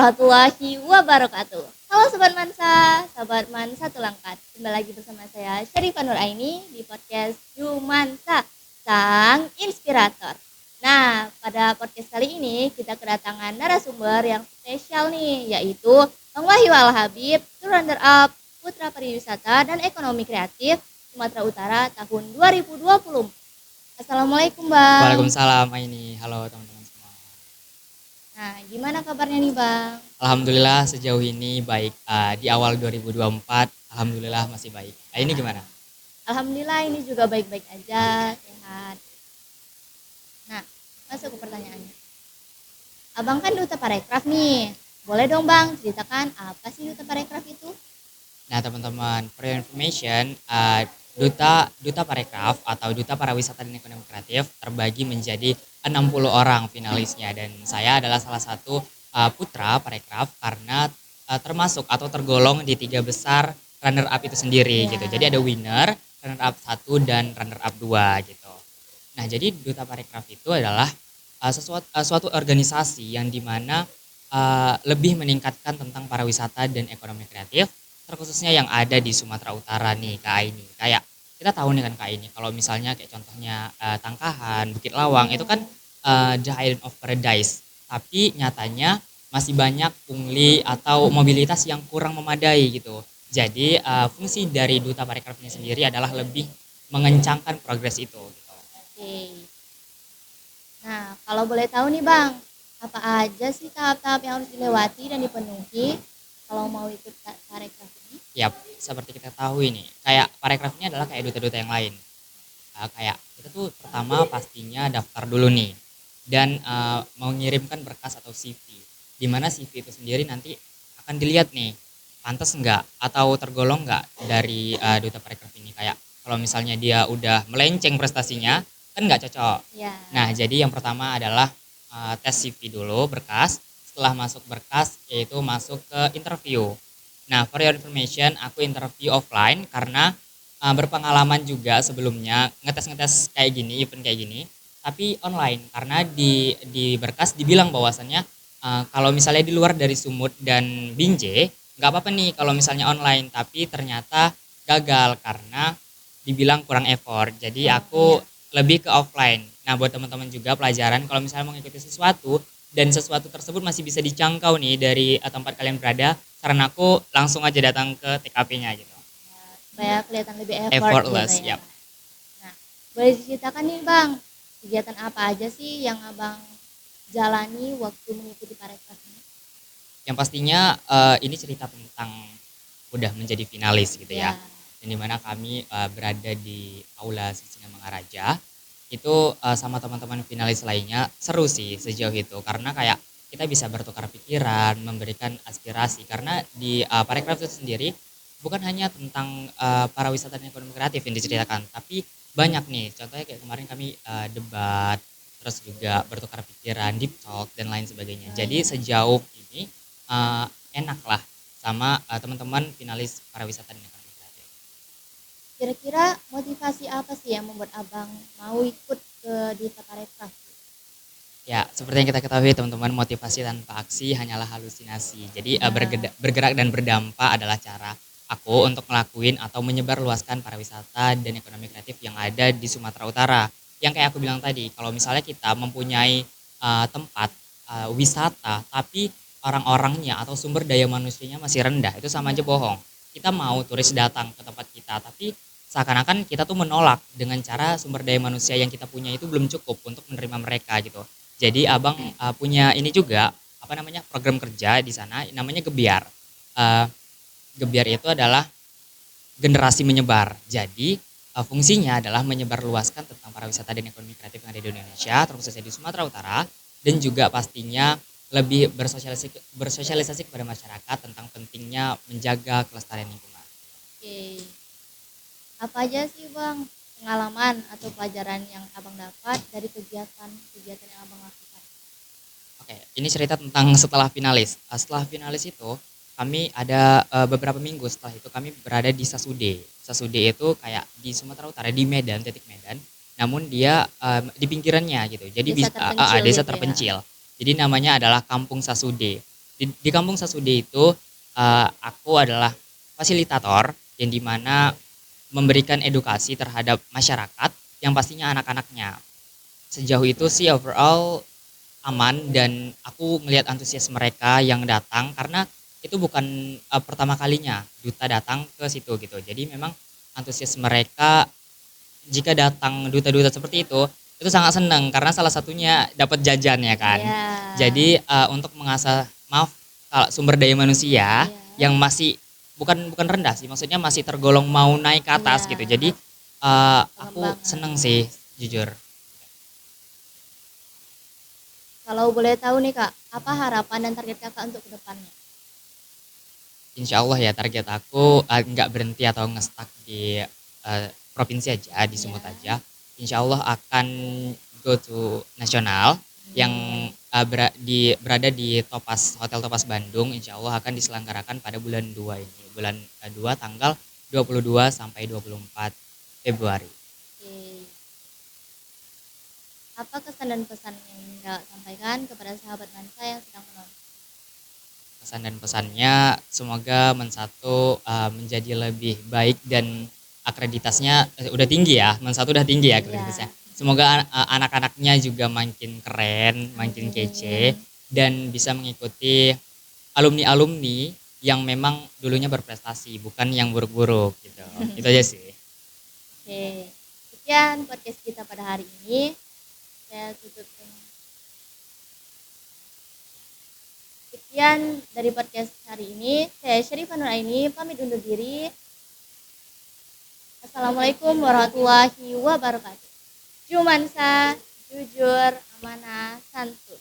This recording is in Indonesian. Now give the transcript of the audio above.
warahmatullahi wabarakatuh. Halo Sobat Mansa Tulangkat. Kembali lagi bersama saya Syarifah Nuraini di podcast Jumansa Sang Inspirator. Nah, pada podcast kali ini kita kedatangan narasumber yang spesial nih, yaitu Bang Wahyu Al-Habib, Runner Up Putra Pariwisata dan Ekonomi Kreatif Sumatera Utara tahun 2020. Assalamualaikum Bang. Waalaikumsalam Aini. Halo teman-teman semua. Nah, gimana kabarnya nih Bang? Alhamdulillah sejauh ini baik. Di awal 2024 alhamdulillah masih baik. Aini gimana? Alhamdulillah ini juga baik-baik aja, sehat. Nah, masuk ke pertanyaannya. Abang kan Duta Parekraf nih. Boleh dong Bang ceritakan apa sih Duta Parekraf itu? Nah teman-teman, for your information, Duta Parekraf atau Duta Pariwisata dan Ekonomi Kreatif terbagi menjadi 60 orang finalisnya, dan saya adalah salah satu putra Parekraf karena termasuk atau tergolong di 3 besar runner up itu sendiri gitu. Jadi ada winner, runner up 1 dan runner up 2 gitu. Nah, jadi Duta Parekraf itu adalah suatu organisasi yang dimana lebih meningkatkan tentang pariwisata dan ekonomi kreatif, terkhususnya yang ada di Sumatera Utara nih Kak Aini. Kayak kita tahu nih kan Kak Aini, kalau misalnya kayak contohnya Tangkahan, Bukit Lawang itu kan the island of paradise. Tapi nyatanya masih banyak pungli atau mobilitas yang kurang memadai gitu. Jadi fungsi dari Duta Parekraf ini sendiri adalah lebih mengencangkan progres itu gitu. Oke. Nah, kalau boleh tahu nih Bang, apa aja sih tahap-tahap yang harus dilewati dan dipenuhi kalau mau ikut Parekraf ini? Yap, seperti kita tahu ini, kayak Parekraf ini adalah kayak duta-duta yang lain. Kayak kita tuh pertama pastinya daftar dulu nih, dan mengirimkan berkas atau CV. Di mana CV itu sendiri nanti akan dilihat nih, pantas enggak atau tergolong enggak dari Duta Parekraf ini. Kayak kalau misalnya dia udah melenceng prestasinya, kan nggak cocok. Ya. Nah, jadi yang pertama adalah tes CV dulu, berkas. Setelah masuk berkas, yaitu masuk ke interview. Nah, for your information, aku interview offline karena berpengalaman juga sebelumnya ngetes-ngetes kayak gini, event kayak gini, tapi online karena di berkas dibilang bahwasannya kalau misalnya di luar dari Sumut dan Binjai nggak apa-apa nih kalau misalnya online, tapi ternyata gagal karena dibilang kurang effort. Jadi aku lebih ke offline. Nah, buat teman-teman juga pelajaran kalau misalnya mau ngikuti sesuatu dan sesuatu tersebut masih bisa dijangkau nih dari tempat kalian berada, saran aku langsung aja datang ke TKP-nya gitu. Supaya kelihatan lebih effort Effortless, gitu ya. yap. Nah, boleh diceritakan nih Bang, kegiatan apa aja sih yang Abang jalani waktu mengikuti Parekraf ini? Yang pastinya ini cerita tentang udah menjadi finalis gitu ya. Dan dimana kami berada di Aula Sisingamangaraja itu sama teman-teman finalis lainnya seru sih sejauh itu, karena kayak kita bisa bertukar pikiran, memberikan aspirasi, karena di Parekraf itu sendiri bukan hanya tentang pariwisata dan ekonomi kreatif yang diceritakan, tapi banyak nih, contohnya kayak kemarin kami debat, terus juga bertukar pikiran, deep talk dan lain sebagainya. Jadi sejauh ini enak lah sama teman-teman finalis pariwisata dan ekonomi kreatif. Kira-kira motivasi apa sih yang membuat Abang mau ikut ke Duta Parekraf? Ya, seperti yang kita ketahui teman-teman, motivasi tanpa aksi hanyalah halusinasi. Jadi bergerak dan berdampak adalah cara aku untuk ngelakuin atau menyebarluaskan pariwisata dan ekonomi kreatif yang ada di Sumatera Utara. Yang kayak aku bilang tadi, kalau misalnya kita mempunyai tempat wisata, tapi orang-orangnya atau sumber daya manusianya masih rendah, itu sama aja bohong. Kita mau turis datang ke tempat kita, tapi seakan-akan kita tuh menolak dengan cara sumber daya manusia yang kita punya itu belum cukup untuk menerima mereka gitu. Jadi abang punya ini juga apa namanya program kerja di sana namanya Gebiar. Gebiar itu adalah generasi menyebar. Jadi fungsinya adalah menyebarluaskan tentang pariwisata dan ekonomi kreatif yang ada di Indonesia, terkhususnya di Sumatera Utara, dan juga pastinya lebih bersosialisasi kepada masyarakat tentang pentingnya menjaga kelestarian lingkungan. Oke. Apa aja sih Bang pengalaman atau pelajaran yang Abang dapat dari kegiatan yang Abang lakukan? Oke, ini cerita tentang setelah finalis. Setelah finalis itu kami ada beberapa minggu setelah itu kami berada di Sasude. Sasude itu kayak di Sumatera Utara, di Medan, titik Medan. Namun dia di pinggirannya gitu. Jadi Desa terpencil desa gitu ya. terpencil. Jadi namanya adalah Kampung Sasude. Di Kampung Sasude itu aku adalah fasilitator yang dimana memberikan edukasi terhadap masyarakat yang pastinya anak-anaknya. Sejauh itu sih overall aman dan aku melihat antusias mereka yang datang karena itu bukan pertama kalinya duta datang ke situ gitu. Jadi memang antusias mereka jika datang duta-duta seperti itu sangat senang karena salah satunya dapat jajan ya kan. Iya. Jadi untuk mengasah maaf kalau sumber daya manusia Iya. yang masih bukan rendah sih, maksudnya masih tergolong mau naik ke atas Iya. gitu. Jadi aku Pengembangan. seneng sih jujur. Kalau boleh tahu nih Kak, apa harapan dan target Kakak untuk kedepannya? Insya Allah ya target aku nggak berhenti atau ngestak di provinsi aja, di Sumut Iya. aja. Insya Allah akan go to nasional yang berada di Topas Hotel Topas Bandung. Insya Allah akan diselenggarakan pada bulan 2 ini, bulan 2 tanggal 22 sampai 24 Februari. Oke. Apa kesan dan pesan yang ingin Kakak sampaikan kepada sahabat Mansa yang sedang menonton? Pesan dan pesannya semoga Mensatu menjadi lebih baik dan akreditasnya udah tinggi ya, Mensatu udah tinggi ya akreditasnya. Iya. Semoga anak-anaknya juga makin keren, makin kece Amin. dan bisa mengikuti alumni-alumni yang memang dulunya berprestasi, bukan yang buruk-buruk gitu. Itu aja sih. Oke. Sekian podcast kita pada hari ini. Saya tutup dengan sekian dari podcast hari ini. Saya Syarifah Nuraini pamit undur diri. Assalamualaikum warahmatullahi wabarakatuh. Jumansa, jujur, amanah, santun.